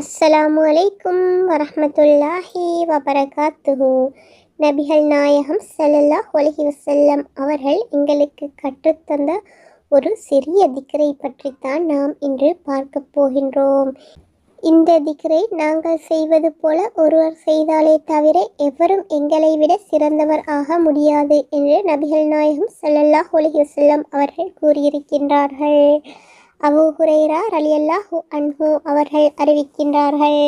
அஸ்ஸலாமு அலைக்கும் வரஹ்மத்துல்லாஹி வபரகாத்துஹு. நபிகள் நாயகம் ஸல்லல்லாஹு அலைஹி வஸல்லம் அவர்கள் எங்களுக்கு கற்றுத்தந்த ஒரு சிறிய திக்ரை பற்றித்தான் நாம் இன்று பார்க்க போகின்றோம். இந்த திக்ரை நாங்கள் செய்வது போல ஒருவர் செய்தாலே தவிர எவரும் எங்களை விட சிறந்தவர் ஆக முடியாது என்று நபிகள் நாயகம் ஸல்லல்லாஹு அலைஹி வஸல்லம் அவர்கள் கூறியிருக்கின்றார்கள். அபூ ஹுரைரா ரலியல்லாஹு அன்ஹு அவர்கள் அறிவிக்கின்றார்கள்,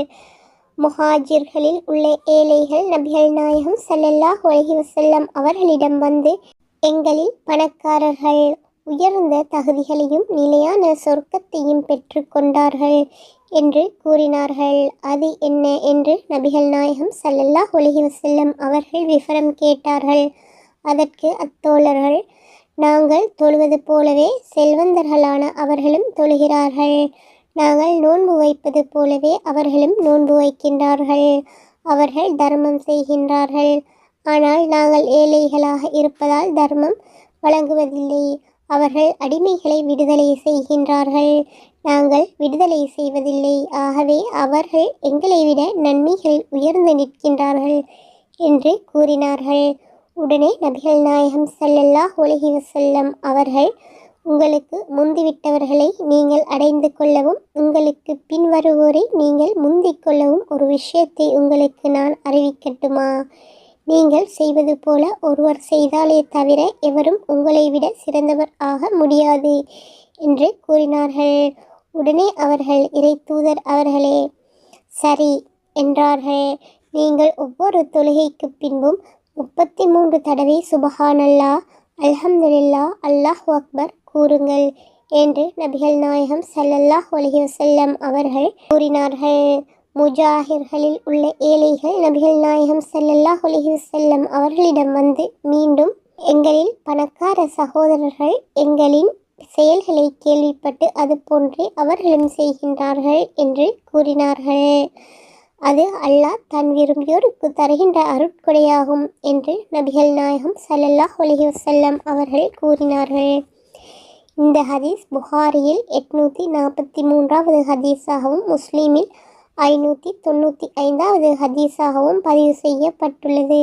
முஹாஜிர்களில் உள்ள ஏழைகள் நபிகள் நாயகம் ஸல்லல்லாஹு அலைஹி வஸல்லம் அவர்களிடம் வந்து, எங்களில் பணக்காரர்கள் உயர்ந்த தகுதிகளையும் நிலையான சொர்க்கத்தையும் பெற்று கொண்டார்கள் என்று கூறினார்கள். அது என்ன என்று நபிகள் நாயகம் ஸல்லல்லாஹு அலைஹி வஸல்லம் அவர்கள் விவரம் கேட்டார்கள். அதற்கு அத்தோழர்கள், நாங்கள் தொழுவது போலவே செல்வந்தர்களான அவர்களும் தொழுகிறார்கள். நாங்கள் நோன்பு வைப்பது போலவே அவர்களும் நோன்பு வைக்கின்றார்கள். அவர்கள் தர்மம் செய்கின்றார்கள். ஆனால் நாங்கள் ஏழைகளாக இருப்பதால் தர்மம் வழங்குவதில்லை. அவர்கள் அடிமைகளை விடுதலை செய்கின்றார்கள். நாங்கள் விடுதலை செய்வதில்லை. ஆகவே அவர்கள் எங்களை விட நன்மைகளில் உயர்ந்து நிற்கின்றார்கள் என்று கூறினார்கள். உடனே நபிகள் நாயகம் ஸல்லல்லாஹு அலைஹி வஸல்லம் அவர்கள், உங்களுக்கு முந்திவிட்டவர்களை நீங்கள் அடைந்து கொள்ளவும் உங்களுக்கு பின்வருவோரை நீங்கள் முந்திக் கொள்ளவும் ஒரு விஷயத்தை உங்களுக்கு நான் அறிவிக்கட்டுமா? நீங்கள் செய்வது போல ஒருவர் செய்தாலே தவிர எவரும் உங்களை விட சிறந்தவர் ஆக முடியாது என்று கூறினார்கள். உடனே அவர்கள், இறை தூதர் அவர்களே, சரி என்றார்கள். நீங்கள் ஒவ்வொரு தொழுகைக்கு பின்பும் 33 தடவை சுபஹானல்லாஹ், அல்ஹம்துலில்லாஹ், அல்லாஹு அக்பர் கூறுங்கள் என்று நபிகள் நாயகம் ஸல்லல்லாஹு அலைஹி வஸல்லம் அவர்கள் கூறினார்கள். முஜாஹிர்களில் உள்ள ஏழைகள் நபிகள் நாயகம் ஸல்லல்லாஹு அலைஹி வஸல்லம் அவர்களிடம் வந்து மீண்டும், எங்களில் பணக்கார சகோதரர்கள் எங்களின் செயல்களை கேள்விப்பட்டு அது போன்றே அவர்களும் செய்கின்றார்கள் என்று கூறினார்கள். அது அல்லாஹ் தான் விரும்பியோருக்கு தருகின்ற அருட்கொடையாகும் என்று நபிகள் நாயகம் ஸல்லல்லாஹு அலைஹி வஸல்லம் அவர்கள் கூறினார்கள். இந்த ஹதீஸ் புகாரியில் 843வது ஹதீஸாகவும் முஸ்லீமில் 595வது ஹதீஸாகவும் பதிவு செய்யப்பட்டுள்ளது.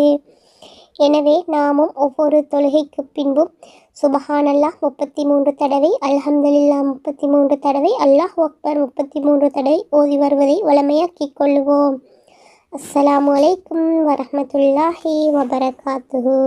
எனவே நாமும் ஒவ்வொரு தொழுகைக்கு பின்பும் சுபஹானல்லாஹ் 33 தடவை, அல்ஹம்துலில்லாஹ் 33 தடவை, அல்லாஹு அக்பர் 33 தடவை ஓதி வருவதை வழமையாக்கிக் கொள்ளுவோம். அஸ்ஸலாமு அலைக்கும் வரஹ்மத்துல்லாஹி வபரகாத்துஹு.